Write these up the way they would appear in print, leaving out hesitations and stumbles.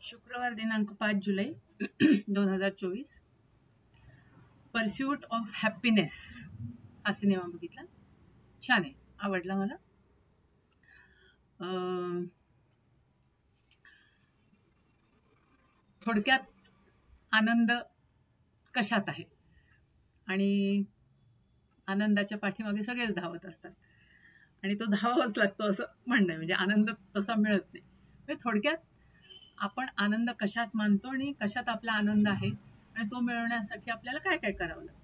शुक्रवार दिनांक 5 जुलै 2024. Pursuit of happiness हा सिनेमा बघितला. छान आहे, आवडला मला. थोडक्यात आनंद कशात आहे आणि आनंदाच्या पाठीमागे सगळेच धावत असतात आणि तो धावावाच लागतो असं म्हणणं आहे. म्हणजे आनंद तसा मिळत नाही. म्हणजे थोडक्यात आपण आनंद कशात मानतो आणि कशात आपला आनंद आहे आणि तो मिळवण्यासाठी आपल्याला काय काय करावं लागतं.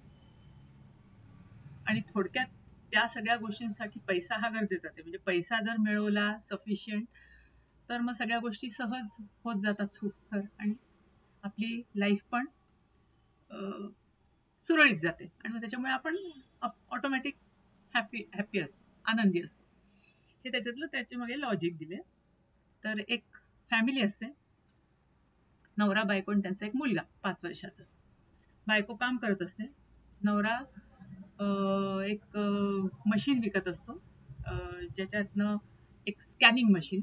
आणि थोडक्यात त्या सगळ्या गोष्टींसाठी पैसा हा गरजेचाच आहे. म्हणजे पैसा जर मिळवला सफिशियंट तर मग सगळ्या गोष्टी सहज होत जातात, सुखकर, आणि आपली लाईफ पण सुरळीत जाते आणि मग त्याच्यामुळे आपण ऑटोमॅटिक हॅपी असतो, आनंदी असतो. हे त्याच्यातलं त्याच्या मागे लॉजिक दिले. तर एक फॅमिली असते, नवरा बायको आणि त्यांचा एक मुलगा 5 वर्षाचा. बायको काम करत असते, नवरा एक मशीन विकत असतो, ज्याच्यातनं एक स्कॅनिंग मशीन.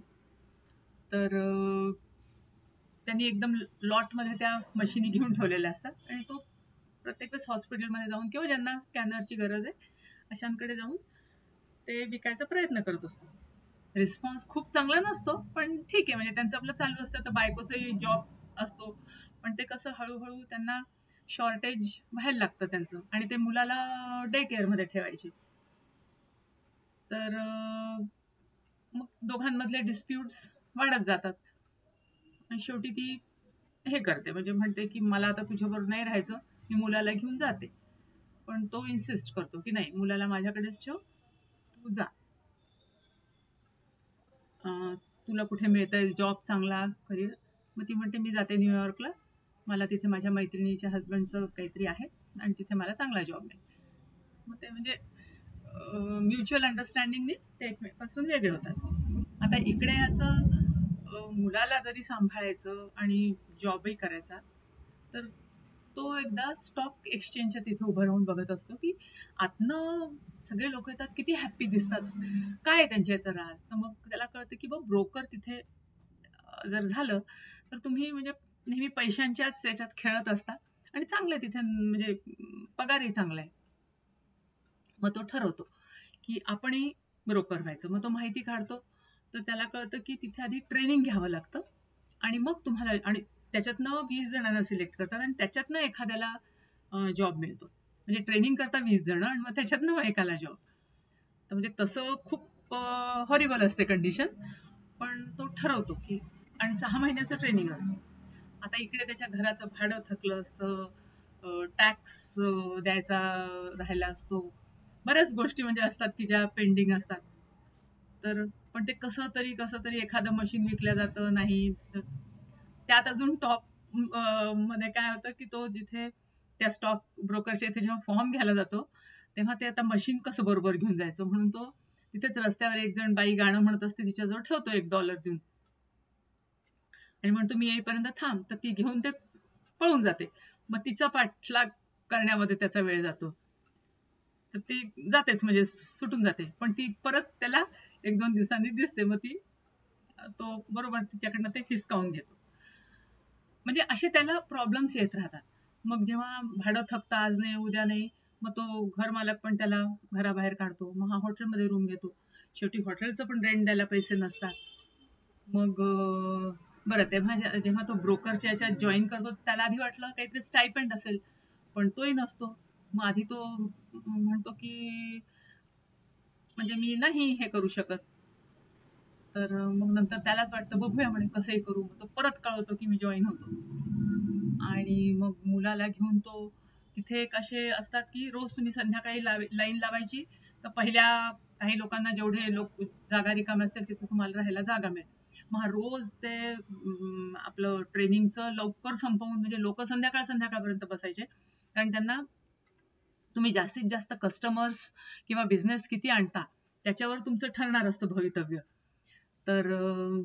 तर त्यांनी एकदम लॉटमध्ये त्या मशिनी घेऊन ठेवलेल्या असतात आणि तो प्रत्येक वेळेस हॉस्पिटलमध्ये जाऊन किंवा ज्यांना स्कॅनरची गरज आहे अशांकडे जाऊन ते विकायचा प्रयत्न करत असतो. रिस्पॉन्स खूप चांगला नसतो, पण ठीक आहे, म्हणजे त्यांचं आपलं चालू असतं. तर बायकोचाही जॉब असतो, पण ते कसं हळूहळू त्यांना शॉर्टेज व्हायला लागतं त्यांचं, आणि ते मुलाला डे केअरमध्ये ठेवायचे. तर मग दोघांमधले डिस्प्यूट्स वाढत जातात आणि शेवटी ती हे करते, म्हणजे म्हणते की मला आता तुझ्याबरोबर नाही राहायचं, मी मुलाला घेऊन जाते. पण तो इन्सिस्ट करतो की नाही, मुलाला माझ्याकडेच ठेव, तू जा. तुला कुठे मिळतंय जॉब चांगला, करिअर? मग ती म्हणते मी जाते न्यूयॉर्कला, मला तिथे माझ्या मैत्रिणीच्या हस्बंडचं काहीतरी आहे आणि तिथे मला चांगला जॉब मिळेल. मग ते म्हणजे म्युच्युअल अंडरस्टँडिंगने ते एकमेकांपासून वेगळे होतात. आता इकडे असं मुलाला जरी सांभाळायचं आणि जॉबही करायचा, तर तो एकदा स्टॉक एक्सचेंजच्या तिथे उभं राहून बघत असतो की आतनं सगळे लोक येतात, किती हॅप्पी दिसतात, काय आहे त्यांच्या याचं राज. तर मग त्याला कळतं की बघ, ब्रोकर तिथे जर झालं तर तुम्ही म्हणजे नेहमी पैशांच्याच याच्यात खेळत असता आणि चांगलं तिथे, म्हणजे पगारही चांगला आहे. मग तो ठरवतो की आपणही ब्रोकर व्हायचं. मग तो माहिती काढतो, तर त्याला कळतं की तिथे आधी ट्रेनिंग घ्यावं लागतं आणि मग तुम्हाला, आणि त्याच्यातनं 20 जणांना सिलेक्ट करतात आणि त्याच्यातनं एखाद्याला जॉब मिळतो. म्हणजे ट्रेनिंग करता 20 जण आणि मग त्याच्यातनं एकाला जॉब. तर म्हणजे तसं खूप हॉरिबल असते कंडिशन, पण तो ठरवतो की, आणि 6 महिन्याचं ट्रेनिंग असतं. आता इकडे त्याच्या घराचं भाडं थकलं असतं, टॅक्स द्यायचा राहिला असतो, बऱ्याच गोष्टी म्हणजे असतात की ज्या पेंडिंग असतात. तर पण ते कसं तरी एखादं मशीन विकलं जातं नाही. त्यात अजून टॉप मध्ये काय होतं की तो जिथे त्या स्टॉक ब्रोकरच्या इथे जेव्हा फॉर्म घ्यायला जातो, तेव्हा ते आता मशीन कसं बरोबर घेऊन जायचं म्हणून तो तिथेच रस्त्यावर एक जण बाई गाणं म्हणत असते, तिच्याजवळ ठेवतो $1 देऊन आणि म्हणतो मी येईपर्यंत थांब. तर ती घेऊन ते पळून जाते. मग तिचा पाठलाग करण्यामध्ये त्याचा वेळ जातो. तर ती जातेच, म्हणजे सुटून जाते, पण ती परत त्याला 1-2 दिवसांनी दिसते. मग ती तो बरोबर तिच्याकडनं ते हिसकावून घेतो. म्हणजे असे त्याला प्रॉब्लेम्स येत राहतात. मग जेव्हा भाडं थकतं, आज नाही उद्या नाही, मग तो घर मालक पण त्याला घराबाहेर काढतो. मग हा हॉटेलमध्ये रूम घेतो. शेवटी हॉटेलचं पण रेंट द्यायला पैसे नसतात. मग बरं, तेव्हा जेव्हा तो ब्रोकरच्या याच्यात जॉईन करतो, त्याला आधी वाटलं काहीतरी स्टायपेंड असेल, पण तोही नसतो. मग आधी तो म्हणतो की म्हणजे मी नाही हे करू शकत. तर मग नंतर त्यालाच वाटतं बघूया म्हणे कसंही करू. मग तो परत कळवतो की मी जॉईन होतो. आणि मग मुलाला घेऊन तो तिथे एक असे असतात की रोज तुम्ही संध्याकाळी लाईन लावायची, तर पहिल्या काही लोकांना जेवढे लोक जागा रिकाम्या असतील तिथे तुम्हाला राहायला जागा मिळेल. मग रोज ते आपलं ट्रेनिंगचं लवकर संपवून, म्हणजे लोक संध्याकाळपर्यंत बसायचे, कारण त्यांना तुम्ही जास्तीत जास्त कस्टमर्स किंवा बिझनेस किती आणता त्याच्यावर तुमचं ठरणार असतं भवितव्य. तर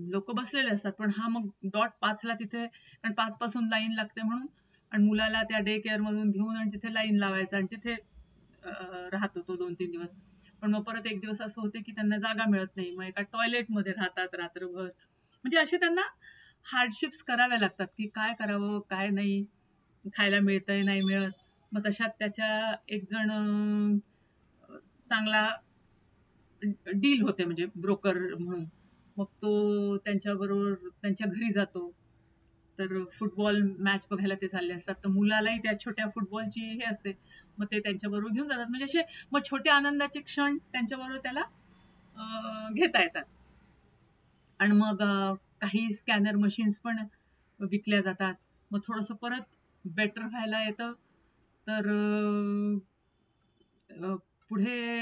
लोक बसलेले असतात, पण हा मग डॉट 5ला तिथे, कारण 5 पासून लाईन लागते म्हणून, आणि मुलाला त्या डे केअर मधून घेऊन आणि तिथे लाईन लावायचं आणि तिथे राहतो तो 2-3 दिवस. पण मग परत एक दिवस असं होते की त्यांना जागा मिळत नाही, मग एका टॉयलेटमध्ये राहतात रात्रभर. म्हणजे असे त्यांना हार्डशिप्स कराव्या लागतात की काय करावं काय नाही, खायला मिळतंय नाही मिळत. मग तशात त्याच्या एक जण चांगला डील होते म्हणजे ब्रोकर म्हणून. मग तो त्यांच्याबरोबर त्यांच्या घरी जातो. तर फुटबॉल मॅच बघायला ते चालले असतात. तर मुलालाही त्या छोट्या फुटबॉलची हे असते. मग ते त्यांच्याबरोबर घेऊन जातात. म्हणजे असे मग छोटे आनंदाचे क्षण त्यांच्याबरोबर त्याला घेता येतात. आणि मग काही स्कॅनर मशीन्स पण विकल्या जातात. मग थोडंसं परत बेटर व्हायला येतं. तर पुढे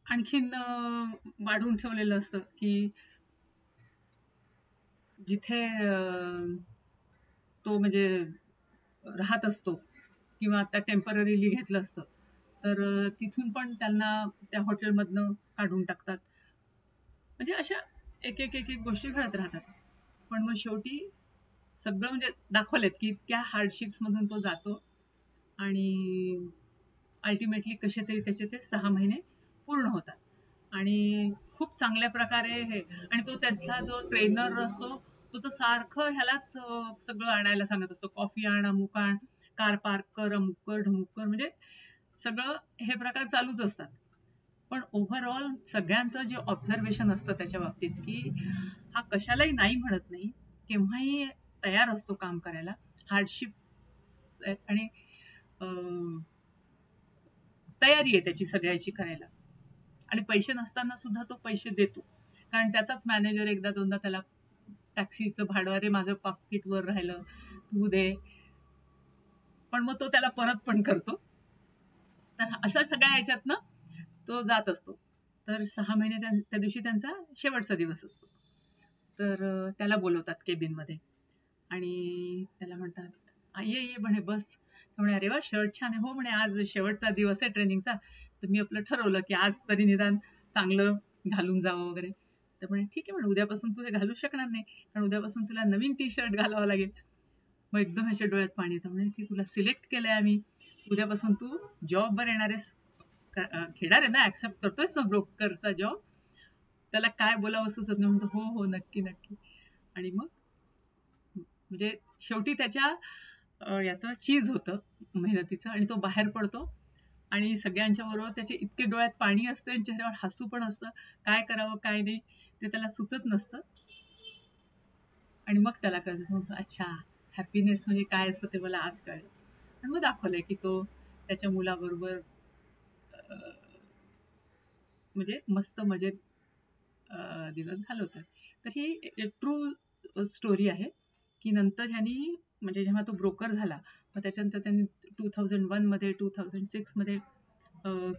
आणखीन वाढवून ठेवलेलं असतं की जिथे तो म्हणजे राहत असतो किंवा आता टेम्पररीली घेतलं असतं, तर तिथून पण त्यांना त्या हॉटेलमधनं काढून टाकतात. म्हणजे अशा एक एक एक एक गोष्टी घडत राहतात. पण मग शेवटी सगळं म्हणजे दाखवलेत की इतक्या हार्डशिप्स मधून तो जातो आणि अल्टिमेटली कसे तरी त्याचे ते 6 महिने पूर्ण होतात. आणि खूप चांगल्या प्रकारे हे, आणि तो त्याचा जो ट्रेनर असतो तो तर सारखं ह्यालाच सगळं आणायला सांगत असतो. कॉफी आण, अमुक आण, कार पार्क कर, अमुक कर, ढमुक कर, म्हणजे सगळं हे प्रकार चालूच असतात. पण ओव्हरऑल सगळ्यांचं जे ऑब्झर्वेशन असतं त्याच्या बाबतीत की हा कशालाही नाही म्हणत नाही, केव्हाही तयार असतो काम करायला. हार्डशिप आणि तयारी आहे त्याची सगळ्याची करायला. आणि पैसे नसताना सुद्धा तो पैसे देतो. कारण त्याचाच मॅनेजर एकदा दोनदा त्याला टॅक्सीचं भाडं, अरे माझं पाकिट वर राहिलं, तू दे. पण मग तो त्याला परत पण करतो. तर अशा सगळ्या ह्याच्यातनं तो जात असतो. तर 6 महिने त्या दिवशी त्यांचा शेवटचा दिवस असतो. तर त्याला बोलवतात केबिनमध्ये आणि त्याला म्हणतात, ये ये म्हणे बस. म्हणे अरे वा शर्ट छान आहे. हो म्हणे आज शेवटचा दिवस आहे ट्रेनिंगचा, तर मी आपलं ठरवलं की आज तरी निदान चांगलं घालून जावं वगैरे. तर म्हणे ठीक आहे म्हणे उद्यापासून तू हे घालू शकणार नाही, कारण उद्यापासून तुला नवीन टी शर्ट घालावं लागेल. मग एकदम ह्याच्या डोळ्यात पाणी येतं. म्हणे की तुला सिलेक्ट केलंय आम्ही, उद्यापासून तू जॉबवर येणार आहेस, घेणार आहे ना, ऍक्सेप्ट करतोयस ना ब्रोकरचा जॉब. त्याला काय बोलावं सुचत नाही. म्हणतो हो हो नक्की नक्की. आणि मग म्हणजे शेवटी त्याच्या याचं चीज होतं मेहनतीचं, आणि तो बाहेर पडतो. आणि सगळ्यांच्या बरोबर त्याचे इतके डोळ्यात पाणी असतं आणि चेहऱ्यावर हसू पण असतं. काय करावं काय नाही ते त्याला सुचत नसतं. आणि मग त्याला कळतं. तो म्हणतो अच्छा, हॅपीनेस म्हणजे काय असतं ते मला आज कळलं. आणि मग दाखवलंय की तो त्याच्या मुलाबरोबर म्हणजे मस्त मजेत दिवस घालवतोय. तर ही ट्रू स्टोरी आहे की नंतर ह्यांनी म्हणजे जेव्हा तो ब्रोकर झाला, मग त्याच्यानंतर त्यांनी 2001 मध्ये 2006 मध्ये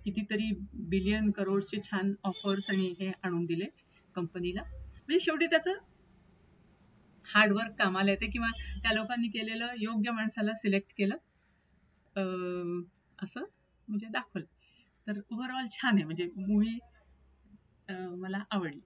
कितीतरी बिलियन करोडचे छान ऑफर्स आणि हे आणून दिले कंपनीला. म्हणजे शेवटी त्याचं हार्डवर्क कामाला येते, किंवा त्या लोकांनी केलेलं योग्य माणसाला सिलेक्ट केलं असं म्हणजे दाखवलं. तर ओव्हरऑल छान आहे म्हणजे मूवी मला आवडली.